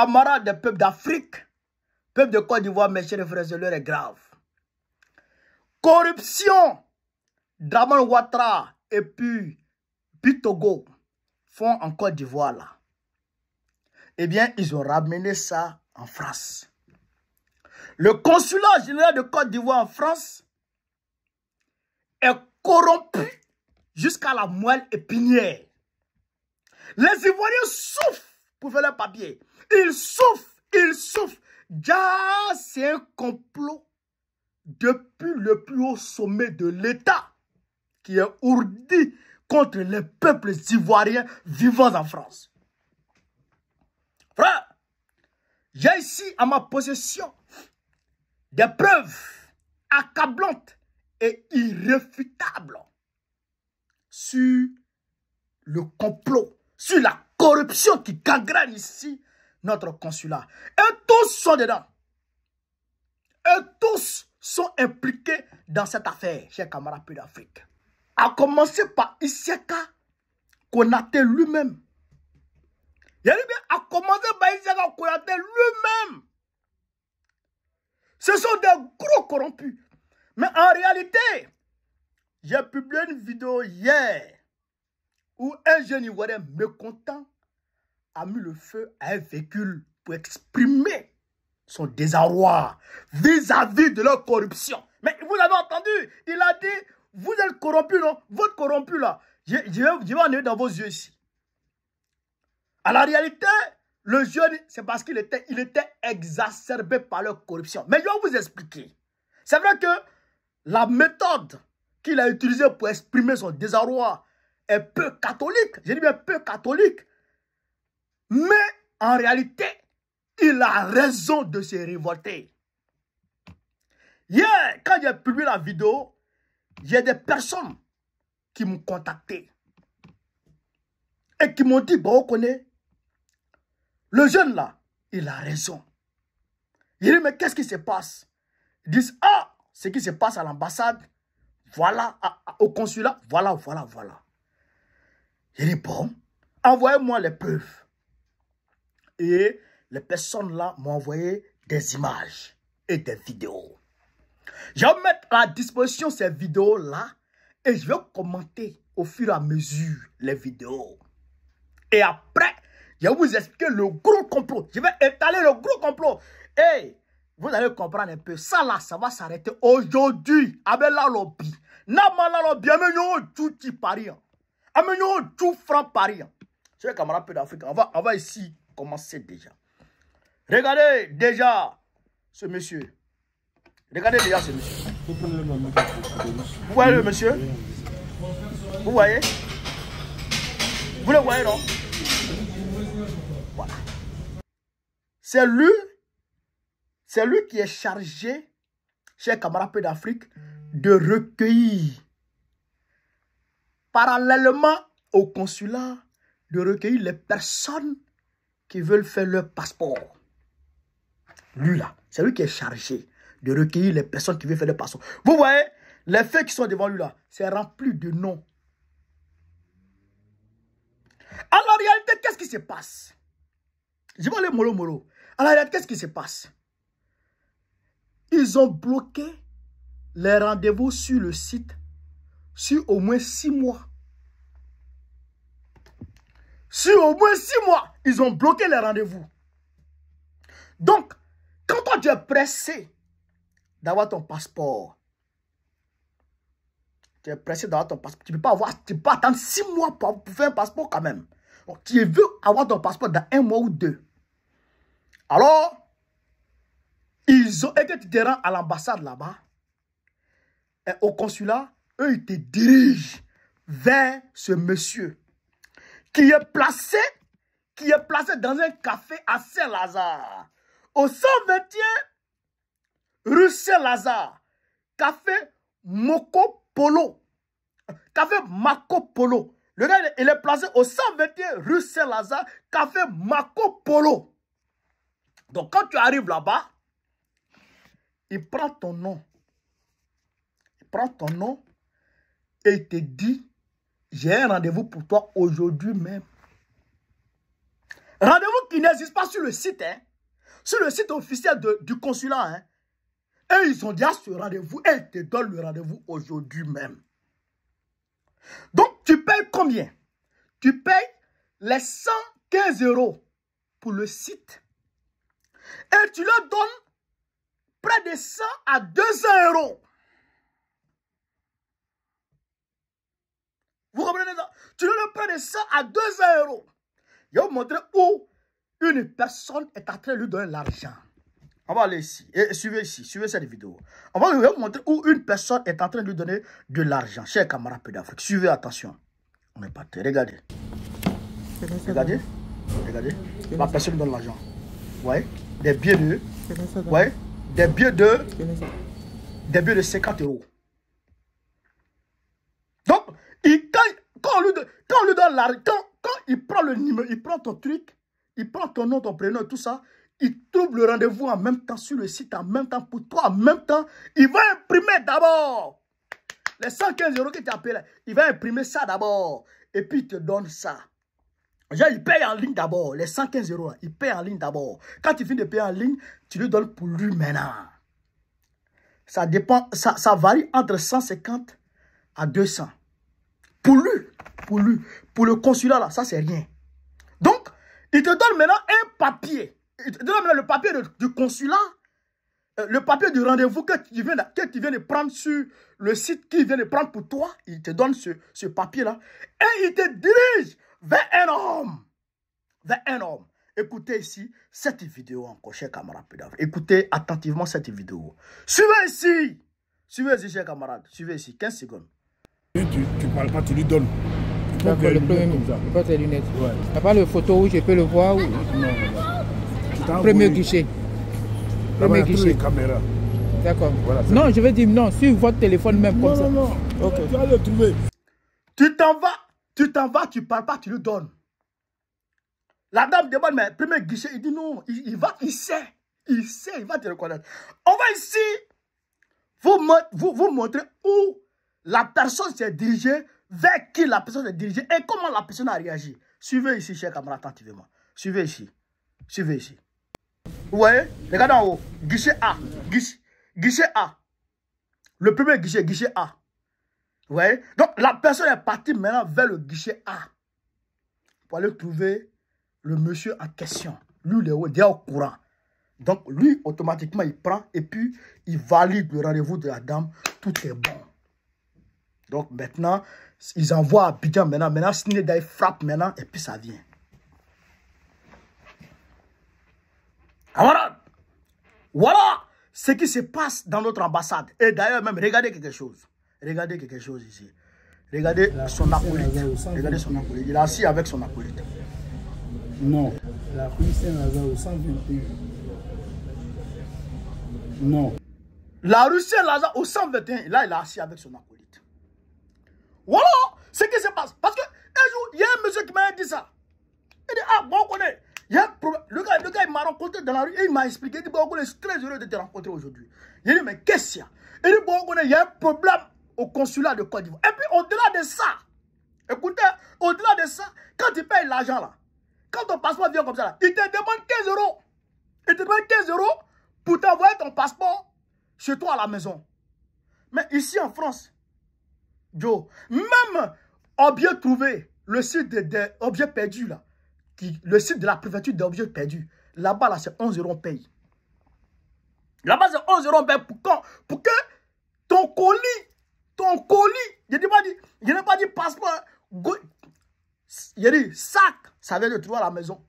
camarades des peuples d'Afrique, peuple de Côte d'Ivoire, mes chers frères, l'heure est grave. Corruption, Dramane Ouattara et puis Togo font en Côte d'Ivoire là. Eh bien, ils ont ramené ça en France. Le consulat général de Côte d'Ivoire en France est corrompu jusqu'à la moelle épinière. Les Ivoiriens souffrent pour faire leur papier. Ils souffrent, ils souffrent. Déjà, c'est un complot depuis le plus haut sommet de l'État qui est ourdi contre les peuples ivoiriens vivant en France. Frère, j'ai ici à ma possession des preuves accablantes et irréfutables sur le complot, sur la corruption qui gangrène ici notre consulat. Et tous sont dedans. Et tous sont impliqués dans cette affaire, chers camarades d'Afrique. À commencer par Isiaka Konaté lui-même. Il a dit bien, à commencer par Isiaka Konaté lui-même. Ce sont des gros corrompus. Mais en réalité, j'ai publié une vidéo hier où un jeune Ivoirien mécontent a mis le feu à un véhicule pour exprimer son désarroi vis-à-vis de leur corruption. Mais vous avez entendu, il a dit, vous êtes corrompu, non? Votre corrompu là, je vais en aller dans vos yeux ici. À la réalité, le jeune, c'est parce qu'il était exacerbé par leur corruption. Mais je vais vous expliquer. C'est vrai que la méthode qu'il a utilisée pour exprimer son désarroi est peu catholique. Je dis bien peu catholique. Mais en réalité, il a raison de se révolter. Hier, quand j'ai publié la vidéo, il y a des personnes qui m'ont contacté et qui m'ont dit, bon, on connaît, le jeune là, il a raison. Il dit, mais qu'est-ce qui se passe? Ils disent, ah, ce qui se passe à l'ambassade, voilà, au consulat, voilà. Il dit, bon, envoyez-moi les preuves. Et les personnes là m'ont envoyé des images et des vidéos. Je vais mettre à disposition ces vidéos-là et je vais commenter au fur et à mesure les vidéos. Et après, je vais vous expliquer le gros complot. Je vais étaler le gros complot. Et vous allez comprendre un peu. Ça là, ça va s'arrêter aujourd'hui. Avec la lobby. Nama la lobby. Amenyo tout qui parie. Amenyo tout franc parie. Chers camarades d'Afrique, on va ici commencer déjà. Regardez déjà ce monsieur. Regardez déjà ce monsieur. Vous voyez le monsieur? Vous voyez? Vous le voyez, non? Voilà. C'est lui qui est chargé, chers camarades d'Afrique, de recueillir, parallèlement au consulat, de recueillir les personnes qui veulent faire leur passeport. Lui là, c'est lui qui est chargé de recueillir les personnes qui veulent faire leur passeport. Vous voyez, les faits qui sont devant lui là, c'est rempli de noms. À la réalité, qu'est-ce qui se passe? Je vais aller mollo. À la réalité, qu'est-ce qui se passe? Ils ont bloqué les rendez-vous sur le site sur au moins 6 mois. Sur au moins 6 mois, ils ont bloqué les rendez-vous. Donc, quand toi tu es pressé d'avoir ton passeport, tu es pressé d'avoir ton passeport, tu ne peux pas attendre 6 mois pour faire un passeport quand même. Donc, tu veux avoir ton passeport dans 1 mois ou 2. Alors, et que tu te rends à l'ambassade là-bas, au consulat, eux, ils te dirigent vers ce monsieur qui est placé dans un café à Saint-Lazare, au 121 rue Saint-Lazare, café Moko Polo. Café Marco Polo. Le gars, il est placé au 121 rue Saint-Lazare, café Marco Polo. Donc, quand tu arrives là-bas, il prend ton nom. Et il te dit, j'ai un rendez-vous pour toi aujourd'hui même. Rendez-vous qui n'existe pas sur le site, hein. Sur le site officiel du consulat, hein. Et ils ont déjà ce rendez-vous et ils te donnent le rendez-vous aujourd'hui même. Donc, tu payes combien? Tu payes les 115 € pour le site. Et tu leur donnes près de 100 à 200 €. Vous comprenez ça? Tu leur donnes près de 100 à 200 €. Je vais vous montrer où une personne est en train de lui donner l'argent. On va aller ici. Et suivez ici. Suivez cette vidéo. On va vous montrer où une personne est en train de lui donner de l'argent. Chers camarades peu d'Afrique, suivez, attention. On est parti. Regardez. Regardez. Regardez. La personne donne l'argent. Ouais. Des billets de. Ouais. Des billets de. Des billets de 50 €. Donc, quand on lui donne l'argent, quand il prend le numéro, il prend ton truc, il prend ton nom, ton prénom, tout ça, il trouve le rendez-vous en même temps sur le site, en même temps pour toi, en même temps. Il va imprimer d'abord les 115 € que tu appelles. Il va imprimer ça d'abord. Et puis il te donne ça. Genre, il paye en ligne d'abord. Les 115 €, il paye en ligne d'abord. Quand tu finis de payer en ligne, tu lui donnes pour lui maintenant. Ça dépend, ça varie entre 150 à 200. Pour lui, pour le consulat là, ça c'est rien. Donc, il te donne maintenant un papier. Il te donne maintenant le papier du consulat, le papier du rendez-vous que tu viens de prendre sur le site qu'il vient de prendre pour toi. Il te donne ce papier-là. Et il te dirige vers un homme. Vers un homme. Écoutez ici cette vidéo encore, chers camarades. Écoutez attentivement cette vidéo. Suivez ici. Suivez ici, chers camarades. Suivez ici, 15 secondes. Tu ne parles pas, tu lui donnes. D'accord, le premier mot. Je porte les lunettes. Ouais. Tu n'as pas le photo où je peux le voir ou... Non. Premier guichet. Premier guichet. D'accord. Voilà, non, je vais dire non, sur votre téléphone même comme ça. Non. Okay. Tu vas le trouver. Tu t'en vas, tu ne parles pas, tu lui donnes. La dame demande, mais premier guichet, il dit non, il sait, il va te reconnaître. On va ici vous montrer où la personne s'est dirigée, vers qui la personne s'est dirigée et comment la personne a réagi. Suivez ici, chers camarades, attentivement. Suivez ici. Suivez ici. Vous voyez? Regardez en haut. Guichet A. Guichet A. Le premier guichet, guichet A. Vous voyez? Donc, la personne est partie maintenant vers le guichet A. Pour aller trouver le monsieur en question. Lui, il est déjà au courant. Donc, lui, automatiquement, il prend et puis il valide le rendez-vous de la dame. Tout est bon. Donc, maintenant, ils envoient à Abidjan maintenant. Maintenant, Snida, il frappe maintenant et puis ça vient. Voilà ce qui se passe dans notre ambassade. Et d'ailleurs, même, regardez quelque chose. Regardez quelque chose ici. Regardez son acolyte. Regardez son acolyte. Il est assis avec son acolyte. Non. La rue Saint-Lazare au 121. Non. La rue Saint-Lazare au 121. Là, il est assis avec son acolyte. Voilà ce qui se passe. Parce que un jour, il y a un monsieur qui m'a dit ça. Il dit, ah, bon, on connaît. Il y a un problème. Le gars, il m'a rencontré dans la rue et il m'a expliqué. Il dit, bon, je suis très heureux de te rencontrer aujourd'hui. Il dit, mais qu'est-ce qu'il y a? Il dit, bon, on connaît, il y a un problème au consulat de Côte d'Ivoire. Et puis, au-delà de ça, écoutez, au-delà de ça, quand tu payes l'argent là, quand ton passeport vient comme ça là, il te demande 15 €. Il te demande 15 € pour t'envoyer ton passeport chez toi à la maison. Mais ici en France, Joe, même objet trouvé, le site des objets perdus là, le site de la préfecture des objets perdus, là-bas là, c'est 11 € on paye. Là-bas c'est 11 € on paye pour que ton colis, je n'ai pas dit passeport, il a dit sac, ça vient de trouver à la maison.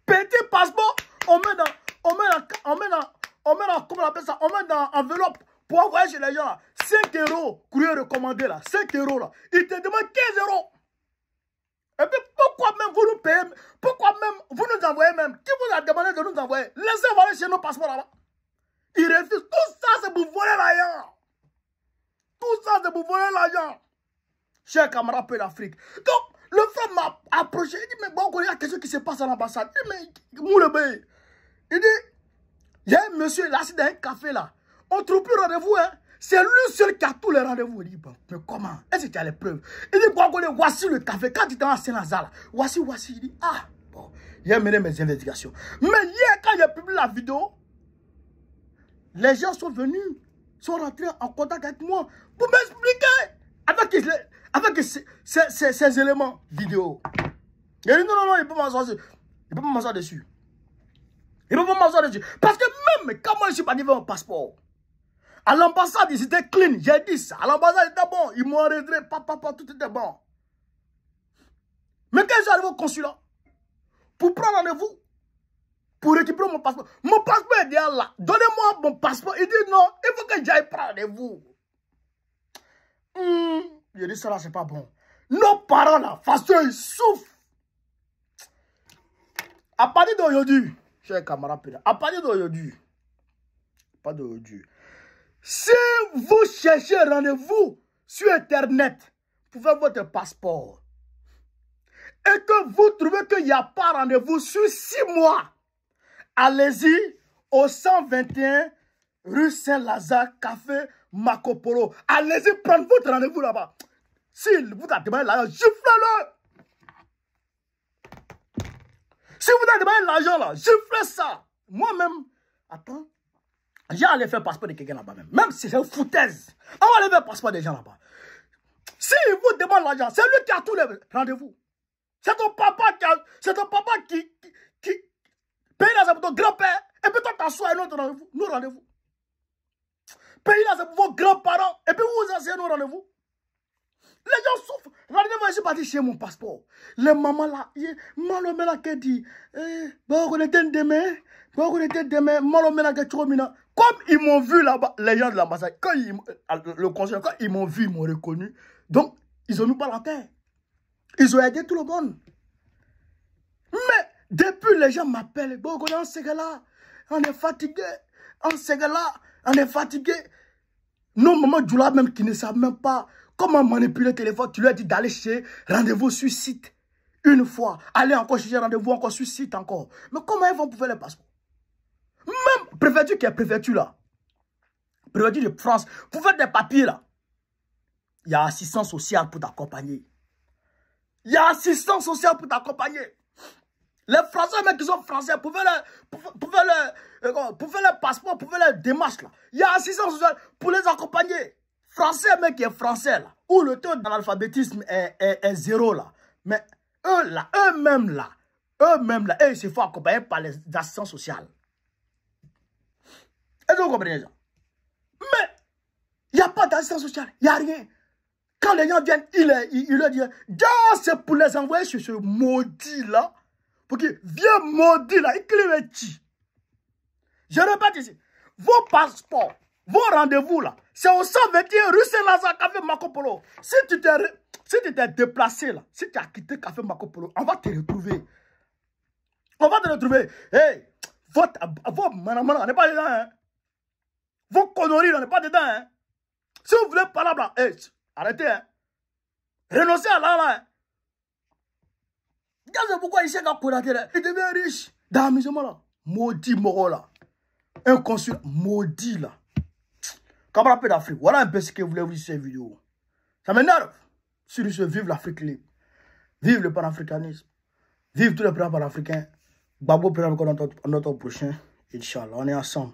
Petit passeport, on met dans enveloppe pour envoyer chez les gens là. 5 €, courrier recommandé là, 5 € là. Il te demande 15 €. Et puis pourquoi même vous nous payez, pourquoi même vous nous envoyez même, qui vous a demandé de nous envoyer? Laissez voler chez nos passeports là-bas. Il refuse, tout ça c'est pour voler l'argent. Tout ça c'est pour voler l'argent. Chers camarades peu d'Afrique. Donc, le frère m'a approché, il dit, mais bon, il y a quelque chose qui se passe à l'ambassade. Il dit, mais, Moulebe, il dit, il y a un monsieur, il est assis dans un café là. On ne trouve plus rendez-vous, hein. C'est lui seul qui a tous les rendez-vous. Il dit, bon, mais comment? Est-ce que tu as les preuves? Il dit, bon, voici le café. Quand tu es à Saint-Lazare, voici. Il dit, ah, bon. j'ai mené mes investigations. Mais hier, quand j'ai publié la vidéo, les gens sont venus, sont rentrés en contact avec moi pour m'expliquer avec ces éléments vidéo. Il dit non, il peut m'asseoir dessus. Il peut pas m'asseoir dessus. Il peut pas m'asseoir dessus. Parce que même quand moi je suis pas arrivé mon passeport, à l'ambassade, ils étaient clean. J'ai dit ça. À l'ambassade, c'était bon. Ils m'ont arrêté. Papa, tout était bon. Mais quand je suis arrivé au consulat, pour prendre rendez-vous, pour récupérer mon passeport est déjà là. Donnez-moi mon passeport. Il dit non, il faut que j'aille prendre rendez-vous. Je dis ça là, c'est pas bon. Nos parents là, façon ils souffrent. À partir d'aujourd'hui, chers camarades, à partir d'aujourd'hui, si vous cherchez un rendez-vous sur Internet pour faire votre passeport et que vous trouvez qu'il n'y a pas rendez-vous sur 6 mois, allez-y au 121 rue Saint-Lazare, café Marco Polo. Allez-y prendre votre rendez-vous là-bas. S'il vous a demandé l'argent, giflez-le. Si vous avez demandé l'argent là, giflez ça. Moi-même, attends. J'ai allé faire le passeport de quelqu'un là-bas même. Même si c'est une foutaise. On va aller faire le passeport des gens là-bas. Si vous demande l'argent, c'est lui qui a tous les rendez-vous. C'est ton papa qui paye là, c'est ton grand-père. Et puis toi, t'assois nos rendez-vous. Paye là, c'est pour vos grands-parents. Et puis vous asseyez nos rendez-vous. Les gens souffrent. Regardez, moi, je suis parti chez mon passeport. Les mamans là, malomé là qui dit, bon, on était demain, comme ils m'ont vu là-bas, les gens de l'ambassade, le conseil, quand ils m'ont vu, ils m'ont reconnu. Donc, ils ont mis pas la terre. Ils ont aidé tout le monde. Mais, depuis, les gens m'appellent, bon, on est en Ségala, on est fatigué, en Ségala, on est fatigué. Nos mamans du là même qui ne savent même pas comment manipuler le téléphone, tu lui as dit d'aller chez rendez-vous sur site. Une fois, aller encore chercher rendez-vous encore sur site encore. Mais comment ils vont pour faire les passeports? Même préfecture qui est préfecture là, préfecture de France, pour faire des papiers là, il y a assistance sociale pour t'accompagner. Il y a assistance sociale pour t'accompagner. Les Français, même qui sont Français, pour faire les passeports, pour faire les démarches là, il y a assistance sociale pour les accompagner. Français, mec qui est français là, où le taux d'analphabétisme est 0 là. Mais eux-mêmes là, ils se font accompagner par les assistants sociaux. Est-ce que vous comprenez ça? Mais, il n'y a pas d'assistance sociale, il n'y a rien. Quand les gens viennent, il leur dit, c'est pour les envoyer sur ce maudit là, pour qu'il vienne maudit là, il crie. Je répète ici, vos passeports, vos rendez-vous là, c'est au 121 rue Saint-Lazare, café Marco Polo. Si tu t'es déplacé là, si tu as quitté café Marco Polo, on va te retrouver. On va te retrouver. Hey, votre manamana n'est pas dedans, hein. Vos conneries n'est pas dedans, hein. Si vous voulez parler là, hey, arrêtez, hein. Renoncez à là, hein. Regardez pourquoi il s'est capturé là. Il devient riche dans l'amusement là. Maudit moro là. Un consul maudit là. Camarade d'Afrique, voilà un peu ce que vous voulez vous dire sur cette vidéo. Ça m'énerve. Sur ce, vive l'Afrique libre. Vive le panafricanisme. Vive tous les plans panafricains. Babo, notre prochain. Inch'Allah, on est ensemble.